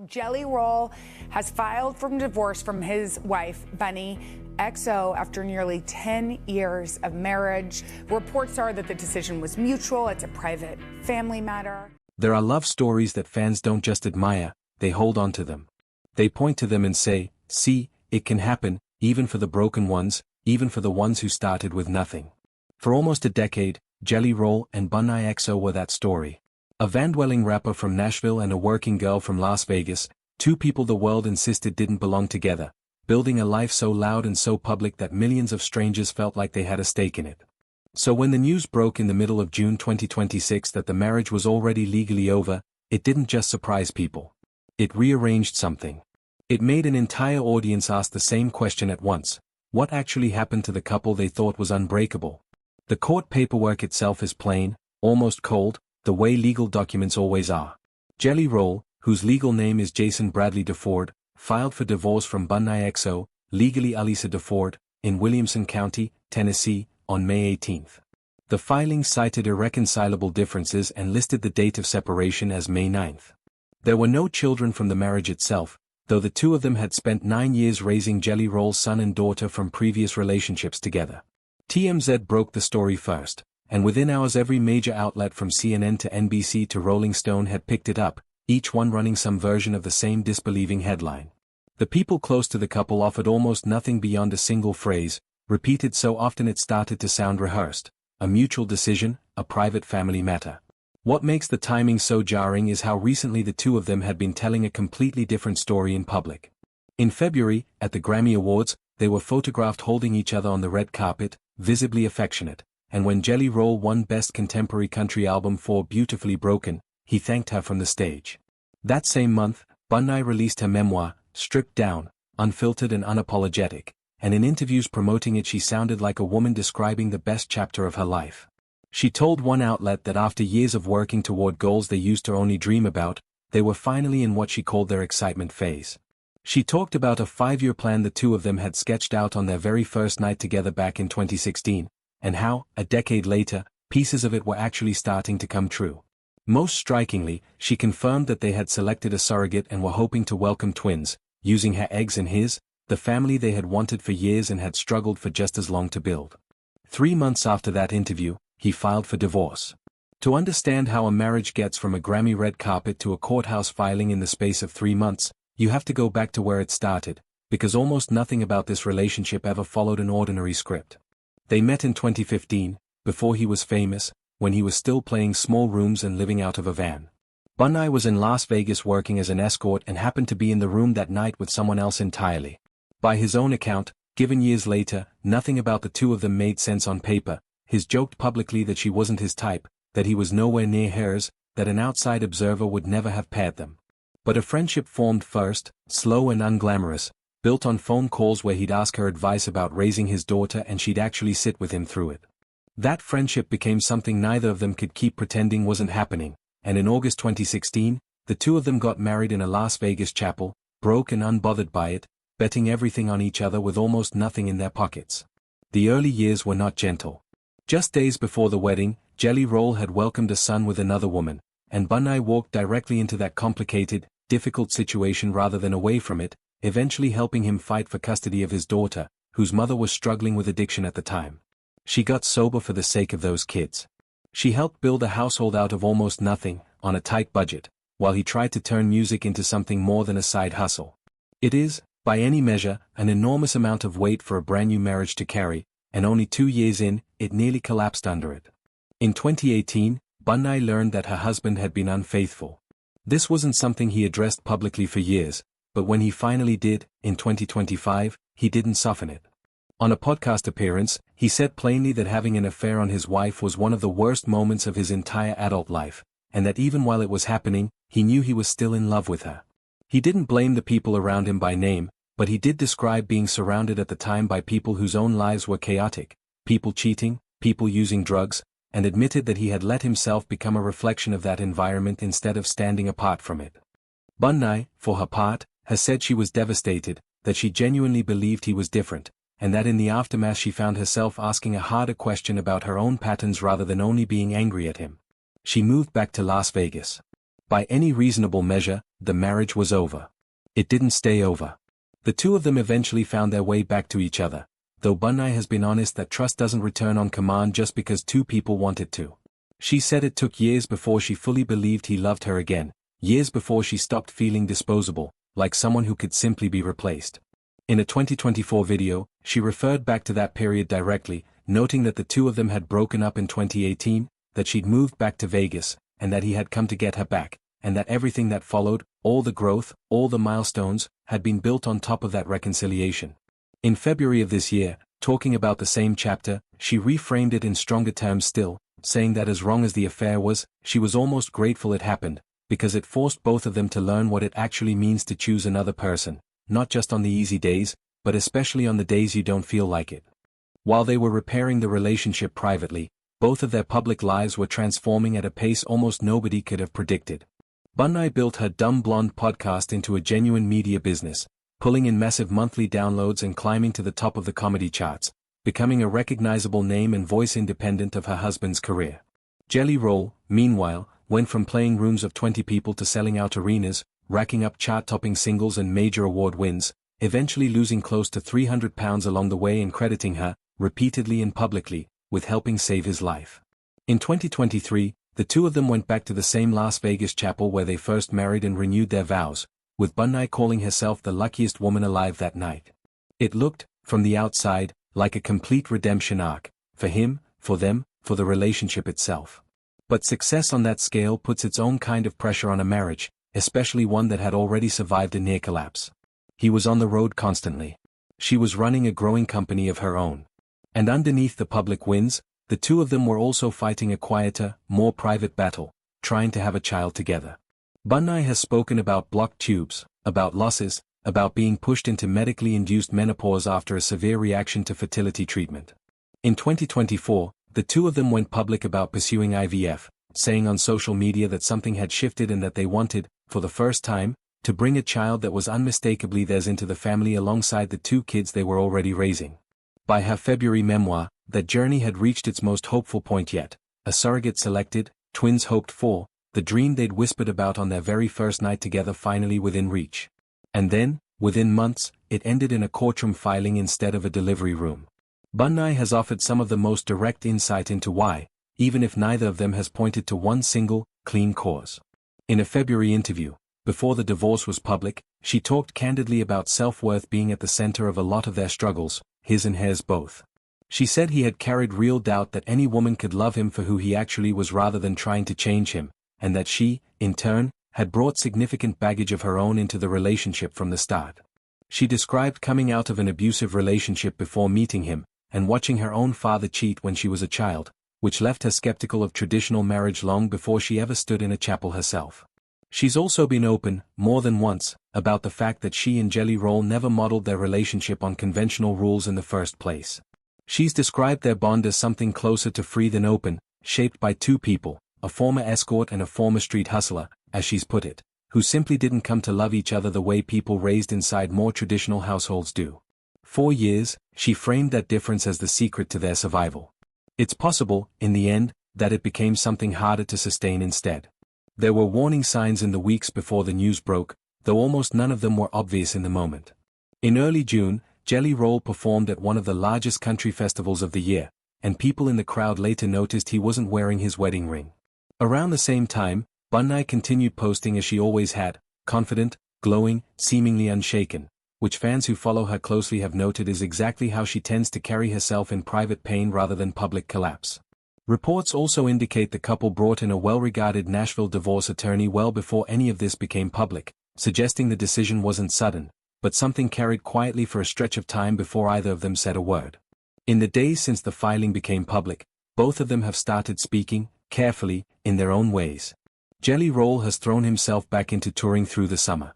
Jelly Roll has filed for divorce from his wife, Bunnie Xo, after nearly 10 years of marriage. Reports are that the decision was mutual. It's a private family matter. There are love stories that fans don't just admire, they hold on to them. They point to them and say, see, it can happen, even for the broken ones, even for the ones who started with nothing. For almost a decade, Jelly Roll and Bunnie Xo were that story. A van-dwelling rapper from Nashville and a working girl from Las Vegas, two people the world insisted didn't belong together, building a life so loud and so public that millions of strangers felt like they had a stake in it. So when the news broke in the middle of June 2026 that the marriage was already legally over, it didn't just surprise people. It rearranged something. It made an entire audience ask the same question at once: what actually happened to the couple they thought was unbreakable? The court paperwork itself is plain, almost cold, the way legal documents always are. Jelly Roll, whose legal name is Jason Bradley DeFord, filed for divorce from Bunnie Xo, legally Alisa DeFord, in Williamson County, Tennessee, on May 18. The filing cited irreconcilable differences and listed the date of separation as May 9. There were no children from the marriage itself, though the two of them had spent 9 years raising Jelly Roll's son and daughter from previous relationships together. TMZ broke the story first, and within hours every major outlet from CNN to NBC to Rolling Stone had picked it up, each one running some version of the same disbelieving headline. The people close to the couple offered almost nothing beyond a single phrase, repeated so often it started to sound rehearsed: a mutual decision, a private family matter. What makes the timing so jarring is how recently the two of them had been telling a completely different story in public. In February, at the Grammy Awards, they were photographed holding each other on the red carpet, visibly affectionate, and when Jelly Roll won Best Contemporary Country Album for Beautifully Broken, he thanked her from the stage. That same month, Bunnie released her memoir, Stripped Down, Unfiltered and Unapologetic, and in interviews promoting it she sounded like a woman describing the best chapter of her life. She told one outlet that after years of working toward goals they used to only dream about, they were finally in what she called their excitement phase. She talked about a 5-year plan the two of them had sketched out on their very first night together back in 2016, and how, a decade later, pieces of it were actually starting to come true. Most strikingly, she confirmed that they had selected a surrogate and were hoping to welcome twins, using her eggs and his, the family they had wanted for years and had struggled for just as long to build. 3 months after that interview, he filed for divorce. To understand how a marriage gets from a Grammy red carpet to a courthouse filing in the space of 3 months, you have to go back to where it started, because almost nothing about this relationship ever followed an ordinary script. They met in 2015, before he was famous, when he was still playing small rooms and living out of a van. Bunnie was in Las Vegas working as an escort and happened to be in the room that night with someone else entirely. By his own account, given years later, nothing about the two of them made sense on paper. He's joked publicly that she wasn't his type, that he was nowhere near hers, that an outside observer would never have paired them. But a friendship formed first, slow and unglamorous, built on phone calls where he'd ask her advice about raising his daughter and she'd actually sit with him through it. That friendship became something neither of them could keep pretending wasn't happening, and in August 2016, the two of them got married in a Las Vegas chapel, broke and unbothered by it, betting everything on each other with almost nothing in their pockets. The early years were not gentle. Just days before the wedding, Jelly Roll had welcomed a son with another woman, and Bunnie walked directly into that complicated, difficult situation rather than away from it, eventually helping him fight for custody of his daughter, whose mother was struggling with addiction at the time. She got sober for the sake of those kids. She helped build a household out of almost nothing, on a tight budget, while he tried to turn music into something more than a side hustle. It is, by any measure, an enormous amount of weight for a brand new marriage to carry, and only 2 years in, it nearly collapsed under it. In 2018, Bunnie learned that her husband had been unfaithful. This wasn't something he addressed publicly for years, but when he finally did, in 2025, he didn't soften it. On a podcast appearance, he said plainly that having an affair on his wife was one of the worst moments of his entire adult life, and that even while it was happening, he knew he was still in love with her. He didn't blame the people around him by name, but he did describe being surrounded at the time by people whose own lives were chaotic, people cheating, people using drugs, and admitted that he had let himself become a reflection of that environment instead of standing apart from it. Bunnie, for her part, has said she was devastated, that she genuinely believed he was different, and that in the aftermath she found herself asking a harder question about her own patterns rather than only being angry at him. She moved back to Las Vegas. By any reasonable measure, the marriage was over. It didn't stay over. The two of them eventually found their way back to each other, though Bunnie has been honest that trust doesn't return on command just because two people want it to. She said it took years before she fully believed he loved her again, years before she stopped feeling disposable, like someone who could simply be replaced. In a 2024 video, she referred back to that period directly, noting that the two of them had broken up in 2018, that she'd moved back to Vegas, and that he had come to get her back, and that everything that followed, all the growth, all the milestones, had been built on top of that reconciliation. In February of this year, talking about the same chapter, she reframed it in stronger terms still, saying that as wrong as the affair was, she was almost grateful it happened, because it forced both of them to learn what it actually means to choose another person, not just on the easy days, but especially on the days you don't feel like it. While they were repairing the relationship privately, both of their public lives were transforming at a pace almost nobody could have predicted. Bunnie built her Dumb Blonde podcast into a genuine media business, pulling in massive monthly downloads and climbing to the top of the comedy charts, becoming a recognizable name and voice independent of her husband's career. Jelly Roll, meanwhile, went from playing rooms of 20 people to selling out arenas, racking up chart-topping singles and major award wins, eventually losing close to 300 pounds along the way and crediting her, repeatedly and publicly, with helping save his life. In 2023, the two of them went back to the same Las Vegas chapel where they first married and renewed their vows, with Bunnie calling herself the luckiest woman alive that night. It looked, from the outside, like a complete redemption arc, for him, for them, for the relationship itself. But success on that scale puts its own kind of pressure on a marriage, especially one that had already survived a near collapse. He was on the road constantly. She was running a growing company of her own. And underneath the public wins, the two of them were also fighting a quieter, more private battle, trying to have a child together. Bunnie has spoken about blocked tubes, about losses, about being pushed into medically induced menopause after a severe reaction to fertility treatment. In 2024, the two of them went public about pursuing IVF, saying on social media that something had shifted and that they wanted, for the first time, to bring a child that was unmistakably theirs into the family alongside the two kids they were already raising. By her February memoir, that journey had reached its most hopeful point yet, a surrogate selected, twins hoped for, the dream they'd whispered about on their very first night together finally within reach. And then, within months, it ended in a courtroom filing instead of a delivery room. Bunnie has offered some of the most direct insight into why, even if neither of them has pointed to one single, clean cause. In a February interview, before the divorce was public, she talked candidly about self-worth being at the center of a lot of their struggles, his and hers both. She said he had carried real doubt that any woman could love him for who he actually was rather than trying to change him, and that she, in turn, had brought significant baggage of her own into the relationship from the start. She described coming out of an abusive relationship before meeting him, and watching her own father cheat when she was a child, which left her skeptical of traditional marriage long before she ever stood in a chapel herself. She's also been open, more than once, about the fact that she and Jelly Roll never modeled their relationship on conventional rules in the first place. She's described their bond as something closer to free than open, shaped by two people, a former escort and a former street hustler, as she's put it, who simply didn't come to love each other the way people raised inside more traditional households do. 4 years, she framed that difference as the secret to their survival. It's possible, in the end, that it became something harder to sustain instead. There were warning signs in the weeks before the news broke, though almost none of them were obvious in the moment. In early June, Jelly Roll performed at one of the largest country festivals of the year, and people in the crowd later noticed he wasn't wearing his wedding ring. Around the same time, Bunnie continued posting as she always had, confident, glowing, seemingly unshaken, which fans who follow her closely have noted is exactly how she tends to carry herself in private pain rather than public collapse. Reports also indicate the couple brought in a well-regarded Nashville divorce attorney well before any of this became public, suggesting the decision wasn't sudden, but something carried quietly for a stretch of time before either of them said a word. In the days since the filing became public, both of them have started speaking, carefully, in their own ways. Jelly Roll has thrown himself back into touring through the summer.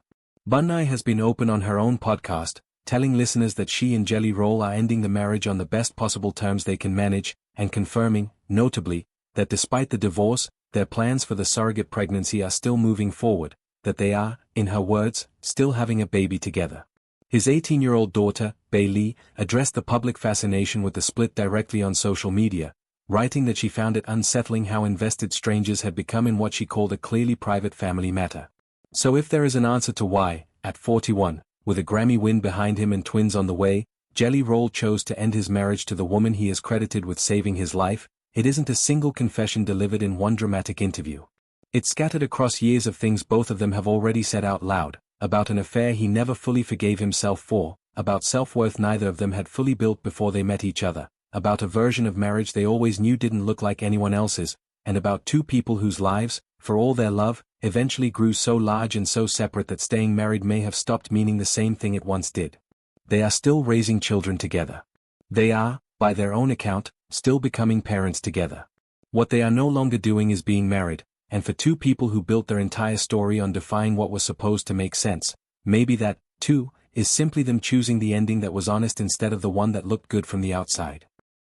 Bunnie has been open on her own podcast, telling listeners that she and Jelly Roll are ending the marriage on the best possible terms they can manage, and confirming, notably, that despite the divorce, their plans for the surrogate pregnancy are still moving forward, that they are, in her words, still having a baby together. His 18-year-old daughter, Bailey, addressed the public fascination with the split directly on social media, writing that she found it unsettling how invested strangers had become in what she called a clearly private family matter. So if there is an answer to why, at 41, with a Grammy win behind him and twins on the way, Jelly Roll chose to end his marriage to the woman he is credited with saving his life, it isn't a single confession delivered in one dramatic interview. It's scattered across years of things both of them have already said out loud, about an affair he never fully forgave himself for, about self-worth neither of them had fully built before they met each other, about a version of marriage they always knew didn't look like anyone else's, and about two people whose lives, for all their love, eventually grew so large and so separate that staying married may have stopped meaning the same thing it once did. They are still raising children together. They are, by their own account, still becoming parents together. What they are no longer doing is being married, and for two people who built their entire story on defying what was supposed to make sense, maybe that, too, is simply them choosing the ending that was honest instead of the one that looked good from the outside.